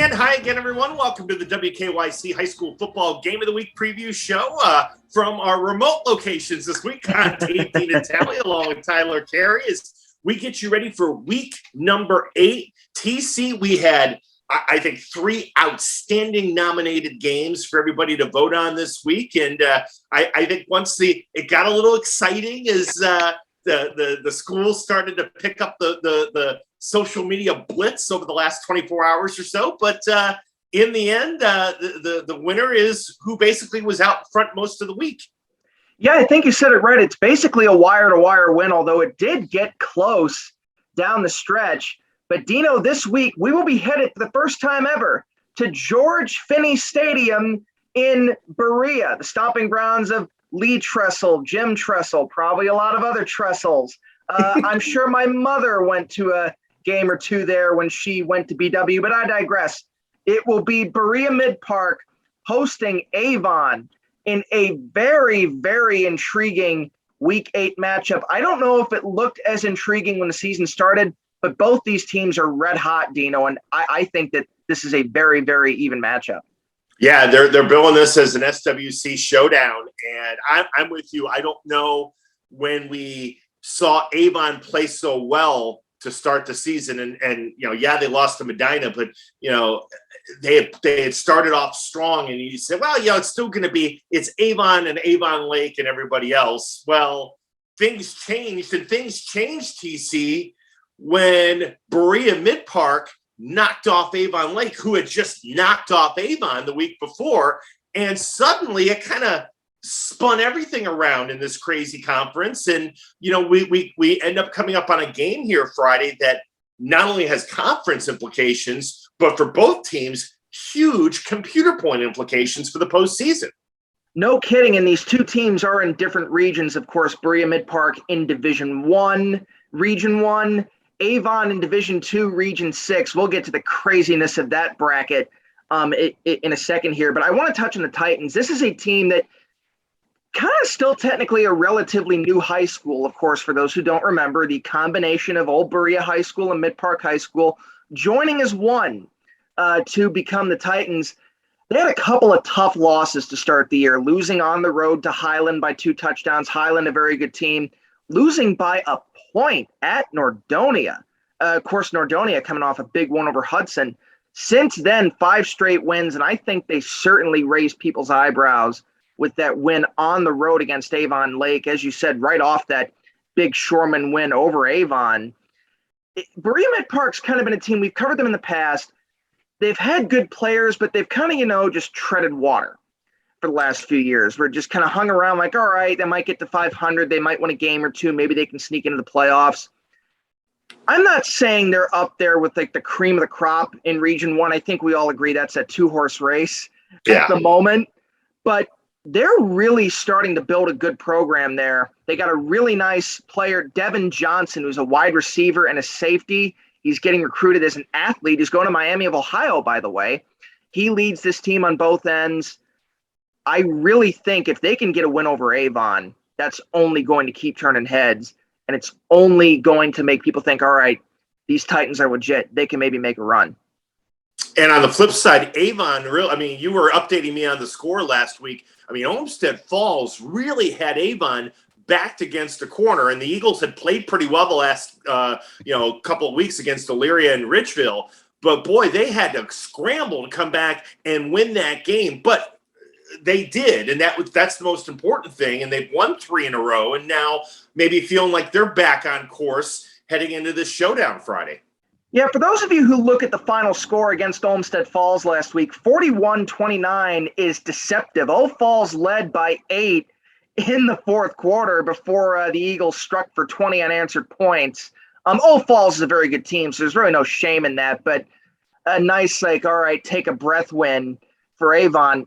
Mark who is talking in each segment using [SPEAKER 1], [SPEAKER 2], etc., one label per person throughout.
[SPEAKER 1] And hi again, everyone. Welcome to the WKYC High School Football Game of the Week preview show from our remote locations this week. I'm Dave Natale along with Tyler Carey as we get you ready for week number 8. TC, we had, I think, 3 outstanding nominated games for everybody to vote on this week. And I think once it got a little exciting as the schools started to pick up the social media blitz over the last 24 hours or so. But in the end, the winner is who basically was out front most of the week.
[SPEAKER 2] Yeah, I think you said it right. It's basically a wire-to-wire win, although it did get close down the stretch. But, Dino, this week we will be headed for the first time ever to George Finney Stadium in Berea, the stomping grounds of Lee Tressel, Jim Tressel, probably a lot of other Tressels. I'm sure my mother went to a game or two there when she went to BW, but I digress. It will be Berea-Midpark hosting Avon in a very, very intriguing Week 8 matchup. I don't know if it looked as intriguing when the season started, but both these teams are red hot, Dino, and I think that this is a very, very even matchup.
[SPEAKER 1] Yeah, they're billing this as an SWC showdown, and I'm with you. I don't know when we saw Avon play so well to start the season, and they lost to Medina, but they had started off strong, and you said, well, it's still going to be Avon and Avon Lake and everybody else. Well, things changed, and things changed, TC, when Berea-Midpark knocked off Avon Lake, who had just knocked off Avon the week before, and suddenly it kind of spun everything around in this crazy conference. And we end up coming up on a game here Friday that not only has conference implications, but for both teams, huge computer point implications for the postseason.
[SPEAKER 2] No kidding. And these two teams are in different regions. Of course, Berea-Midpark in Division 1, Region 1, Avon in Division 2, Region 6. We'll get to the craziness of that bracket in a second here. But I want to touch on the Titans. This is a team that kind of still technically a relatively new high school. Of course, for those who don't remember, the combination of Old Berea High School and Midpark High School joining as one to become the Titans. They had a couple of tough losses to start the year, losing on the road to Highland by 2 touchdowns. Highland, a very good team, losing by a point at Nordonia. Of course, Nordonia coming off a big one over Hudson. Since then, 5 straight wins, and I think they certainly raised people's eyebrows with that win on the road against Avon Lake, as you said, right off that big Shoreman win over Avon. Berea-Midpark's kind of been a team, we've covered them in the past. They've had good players, but they've kind of, just treaded water for the last few years. We're just kind of hung around like, all right, they might get to 500. They might win a game or two. Maybe they can sneak into the playoffs. I'm not saying they're up there with like the cream of the crop in Region 1. I think we all agree that's a 2-horse race at the moment. But they're really starting to build a good program there. They got a really nice player, Devin Johnson, who's a wide receiver and a safety. He's getting recruited as an athlete. He's going to Miami of Ohio, by the way. He leads this team on both ends. I really think if they can get a win over Avon, that's only going to keep turning heads, and it's only going to make people think, all right, these Titans are legit. They can maybe make a run.
[SPEAKER 1] And on the flip side, Avon, you were updating me on the score last week. Olmsted Falls really had Avon backed against the corner, and the Eagles had played pretty well the last couple of weeks against Elyria and Ridgeville. But, boy, they had to scramble to come back and win that game. But they did, and that's the most important thing. And they've won 3 in a row, and now maybe feeling like they're back on course heading into this showdown Friday.
[SPEAKER 2] Yeah, for those of you who look at the final score against Olmsted Falls last week, 41-29 is deceptive. Old Falls led by 8 in the fourth quarter before the Eagles struck for 20 unanswered points. Old Falls is a very good team, so there's really no shame in that. But a nice, all right, take a breath win for Avon.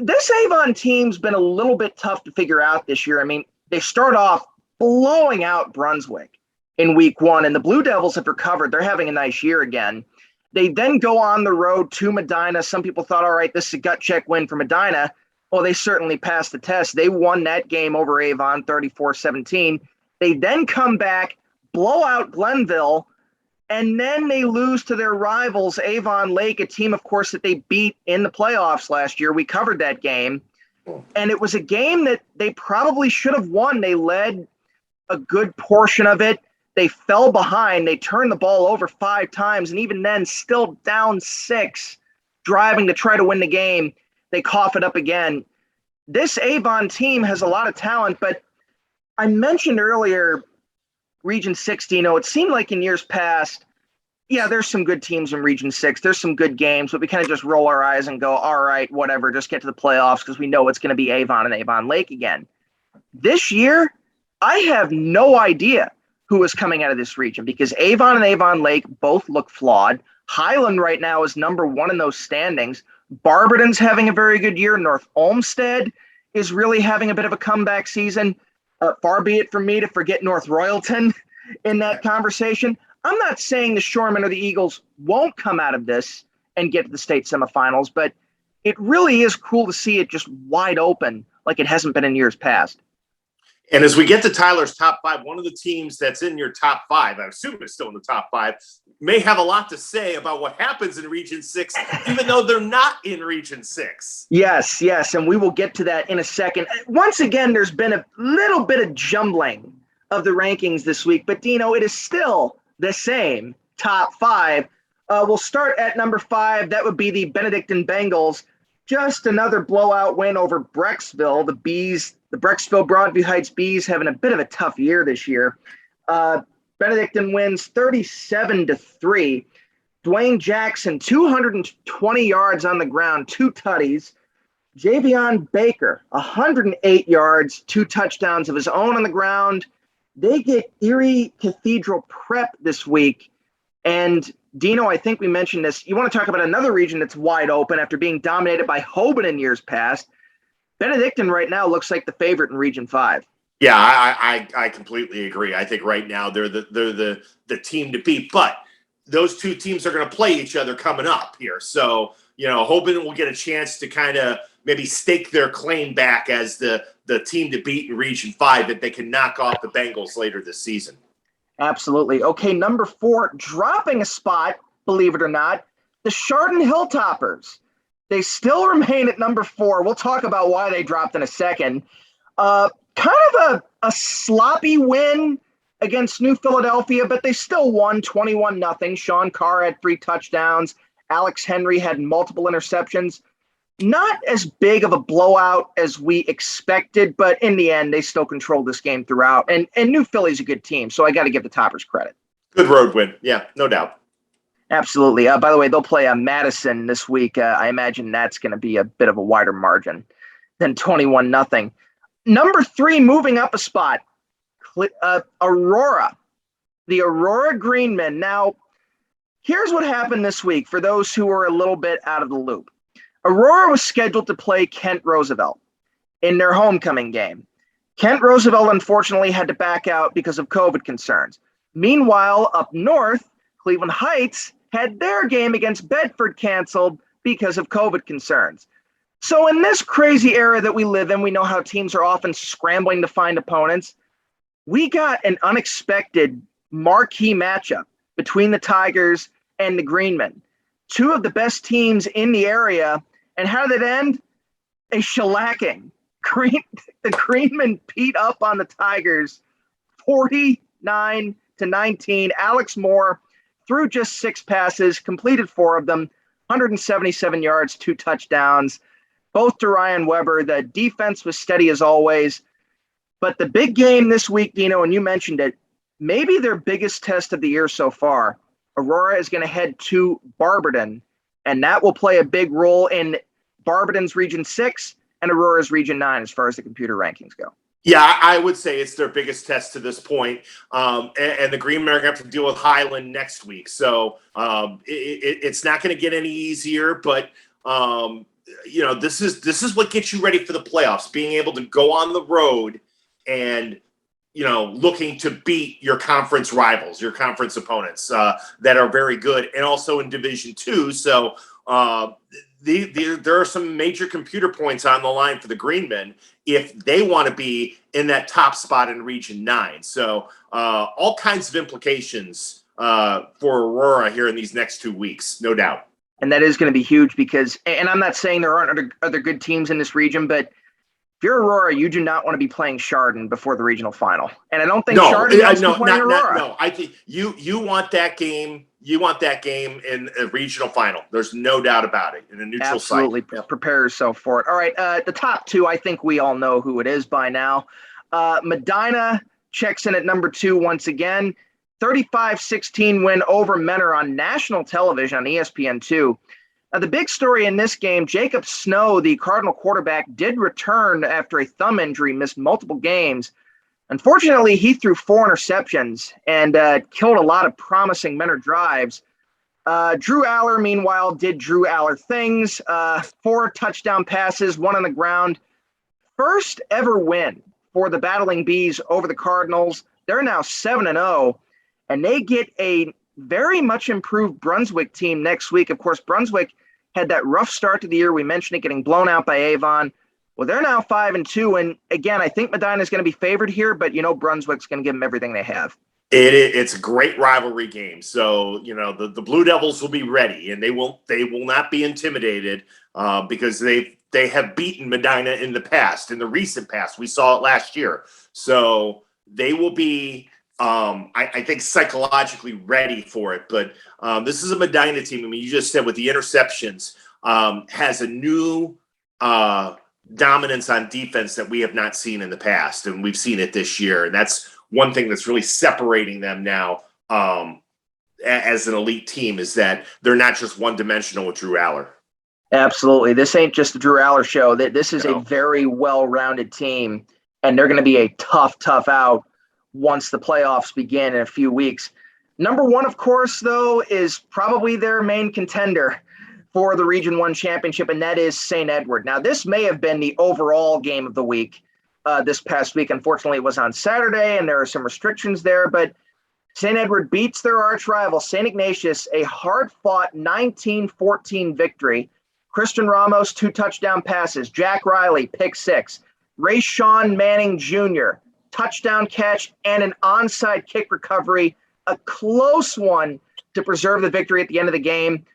[SPEAKER 2] This Avon team's been a little bit tough to figure out this year. They start off blowing out Brunswick in week 1, and the Blue Devils have recovered. They're having a nice year again. They then go on the road to Medina. Some people thought, all right, this is a gut check win for Medina. Well, they certainly passed the test. They won that game over Avon 34-17. They then come back, blow out Glenville, And then they lose to their rivals, Avon Lake, a team, of course, that they beat in the playoffs last year. We covered that game. And it was a game that they probably should have won. They led a good portion of it. They fell behind. They turned the ball over 5 times. And even then, still down 6, driving to try to win the game. They cough it up again. This Avon team has a lot of talent, but I mentioned earlier Region 6, it seemed like in years past, yeah, there's some good teams in Region 6. There's some good games, but we kind of just roll our eyes and go, all right, whatever, just get to the playoffs because we know it's going to be Avon and Avon Lake again. This year, I have no idea who is coming out of this region because Avon and Avon Lake both look flawed. Highland right now is number 1 in those standings. Barberton's having a very good year. North Olmsted is really having a bit of a comeback season. Far be it from me to forget North Royalton in that conversation. I'm not saying the Shoremen or the Eagles won't come out of this and get to the state semifinals, but it really is cool to see it just wide open like it hasn't been in years past.
[SPEAKER 1] And as we get to Tyler's top 5, one of the teams that's in your top 5, I assume it's still in the top 5, may have a lot to say about what happens in Region 6, even though they're not in Region 6.
[SPEAKER 2] Yes, and we will get to that in a second. Once again, there's been a little bit of jumbling of the rankings this week, but Dino, it is still the same top 5. We'll start at number 5. That would be the Benedictine Bengals. Just another blowout win over Brecksville. The Brecksville Broadview Heights Bees having a bit of a tough year this year. Benedictine wins 37-3. Dwayne Jackson, 220 yards on the ground, 2 tutties. Javion Baker, 108 yards, 2 touchdowns of his own on the ground. They get Erie Cathedral Prep this week. And Dino, I think we mentioned this. You want to talk about another region that's wide open after being dominated by Hoban in years past. Benedictine right now looks like the favorite in Region 5.
[SPEAKER 1] Yeah, I completely agree. I think right now they're the team to beat, but those 2 teams are going to play each other coming up here. So, Hoban will get a chance to kind of maybe stake their claim back as the team to beat in Region 5 that they can knock off the Bengals later this season.
[SPEAKER 2] Absolutely. Okay, number 4, dropping a spot, believe it or not, the Chardon Hilltoppers. They still remain at number 4. We'll talk about why they dropped in a second. Kind of a sloppy win against New Philadelphia, but they still won 21-0. Sean Carr had 3 touchdowns. Alex Henry had multiple interceptions. Not as big of a blowout as we expected, but in the end, they still controlled this game throughout. And New Philly's a good team, so I got to give the Toppers credit.
[SPEAKER 1] Good road win. Yeah, no doubt.
[SPEAKER 2] Absolutely. By the way, they'll play Madison this week. I imagine that's going to be a bit of a wider margin than 21-0. Number 3, moving up a spot, Aurora, the Aurora Greenmen. Now, here's what happened this week for those who are a little bit out of the loop. Aurora was scheduled to play Kent Roosevelt in their homecoming game. Kent Roosevelt, unfortunately, had to back out because of COVID concerns. Meanwhile, up north, Cleveland Heights had their game against Bedford canceled because of COVID concerns. So in this crazy era that we live in, we know how teams are often scrambling to find opponents. We got an unexpected marquee matchup between the Tigers and the Greenmen, 2 of the best teams in the area. And how did it end? A shellacking. The Greenmen beat up on the Tigers 49-19. Alex Moore threw just 6 passes, completed 4 of them, 177 yards, 2 touchdowns, both to Ryan Weber. The defense was steady as always. But the big game this week, Dino, and you mentioned it, maybe their biggest test of the year so far. Aurora is going to head to Barberton, and that will play a big role in Barberton's Region 6 and Aurora's Region 9 as far as the computer rankings go.
[SPEAKER 1] Yeah, I would say it's their biggest test to this point. And the Green Men are going to have to deal with Highland next week. So it's not going to get any easier, but this is what gets you ready for the playoffs, being able to go on the road and looking to beat your conference rivals, your conference opponents that are very good, and also in Division 2. So there are some major computer points on the line for the Green Men if they want to be in that top spot in Region 9. So all kinds of implications for Aurora here in these next 2 weeks, no doubt.
[SPEAKER 2] And that is going to be huge because, and I'm not saying there aren't other good teams in this region, but if you're Aurora, you do not want to be playing Chardon before the regional final. And I don't think Chardon wants to play Aurora.
[SPEAKER 1] No, I think you want that game. You want that game in a regional final. There's no doubt about it. In a neutral site.
[SPEAKER 2] Absolutely. Prepare yourself for it. All right. The top two, I think we all know who it is by now. Medina checks in at number 2 once again. 35-16 win over Menor on national television on ESPN2. Now, the big story in this game, Jacob Snow, the Cardinal quarterback, did return after a thumb injury, missed multiple games. Unfortunately, he threw 4 interceptions and killed a lot of promising Menor drives. Drew Aller, meanwhile, did Drew Aller things. 4 touchdown passes, 1 on the ground. First ever win for the Battling Bees over the Cardinals. They're now 7-0, and they get a very much improved Brunswick team next week. Of course, Brunswick had that rough start to the year. We mentioned it, getting blown out by Avon. Well, they're now 5-2, and again, I think Medina is going to be favored here, but Brunswick's going to give them everything they have.
[SPEAKER 1] It's a great rivalry game, so the Blue Devils will be ready, and they will not be intimidated because they have beaten Medina in the past, in the recent past. We saw it last year, so they will be. I think psychologically ready for it, but this is a Medina team. I mean, you just said with the interceptions, has a new dominance on defense that we have not seen in the past, and we've seen it this year. And that's one thing that's really separating them now as an elite team, is that they're not just one-dimensional with Drew Aller.
[SPEAKER 2] Absolutely. This ain't just the Drew Aller show. This is a very well-rounded team, and they're going to be a tough out once the playoffs begin in a few weeks. Number 1, of course, though, is probably their main contender for the Region 1 championship, and that is St. Edward. Now, this may have been the overall game of the week this past week. Unfortunately, it was on Saturday, and there are some restrictions there, but St. Edward beats their arch rival, St. Ignatius, a hard-fought 19-14 victory. Christian Ramos, 2 touchdown passes. Jack Riley, pick 6. Ray Sean Manning Jr., touchdown catch, and an onside kick recovery, a close one to preserve the victory at the end of the game.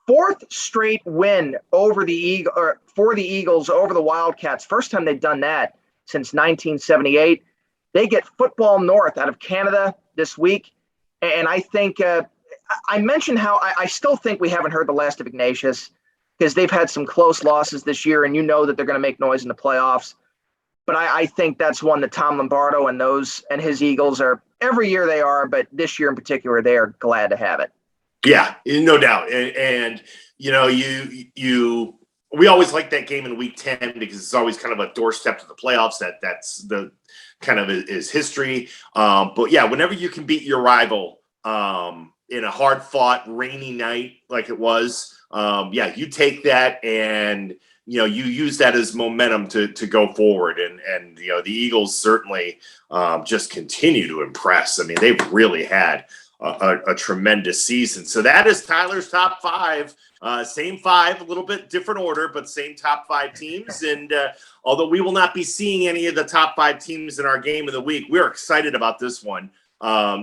[SPEAKER 2] 4th straight win for the Eagles over the Wildcats. First time they've done that since 1978. They get Football North out of Canada this week, and I think I mentioned how I still think we haven't heard the last of Ignatius because they've had some close losses this year, and that they're going to make noise in the playoffs. But I think that's one that Tom Lombardo and his Eagles are, every year they are, but this year in particular, they are glad to have it.
[SPEAKER 1] Yeah, no doubt. And we always like that game in week 10 because it's always kind of a doorstep to the playoffs. That's the kind of is history. But yeah, whenever you can beat your rival in a hard fought rainy night like it was, you take that and you use that as momentum to go forward. And the Eagles certainly just continue to impress. I mean, they've really had a tremendous season. So that is Tyler's top 5. Same 5, a little bit different order, but same top 5 teams. And although we will not be seeing any of the top 5 teams in our game of the week, we're excited about this one.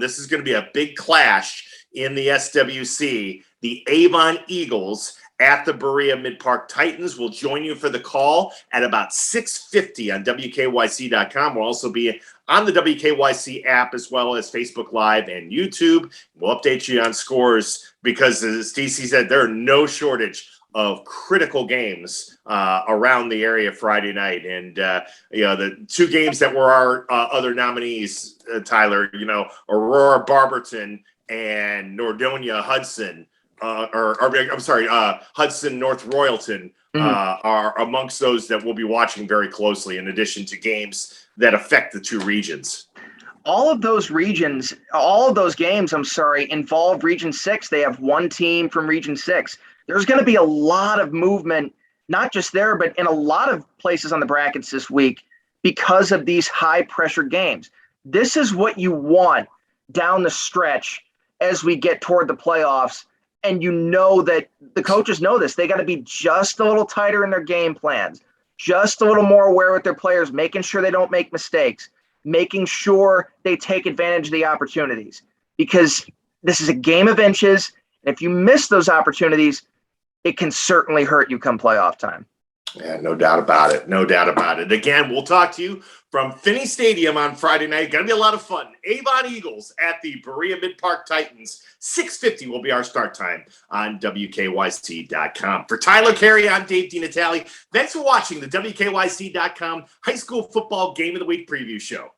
[SPEAKER 1] This is going to be a big clash in the SWC. The Avon Eagles at the Berea-Midpark Titans. Will join you for the call at about 6:50 on WKYC.com. We'll also be on the WKYC app as well as Facebook Live and YouTube. We'll update you on scores because, as DC said, there are no shortage of critical games around the area Friday night. And, the 2 games that were our other nominees, Tyler, Aurora Barberton and Nordonia Hudson, Hudson North Royalton are amongst those that we'll be watching very closely, in addition to games that affect the 2 regions.
[SPEAKER 2] All of those games, involve Region 6. They have 1 team from Region 6. There's going to be a lot of movement, not just there, but in a lot of places on the brackets this week because of these high-pressure games. This is what you want down the stretch as we get toward the playoffs. And that the coaches know this. They got to be just a little tighter in their game plans, just a little more aware with their players, making sure they don't make mistakes, making sure they take advantage of the opportunities. Because This is a game of inches. If you miss those opportunities, it can certainly hurt you come playoff time.
[SPEAKER 1] Yeah, no doubt about it. No doubt about it. Again, we'll talk to you from Finney Stadium on Friday night. Going to be a lot of fun. Avon Eagles at the Berea-Midpark Titans. 6:50 will be our start time on WKYC.com. For Tyler Carey, I'm Dave DiNatale. Thanks for watching the WKYC.com High School Football Game of the Week preview show.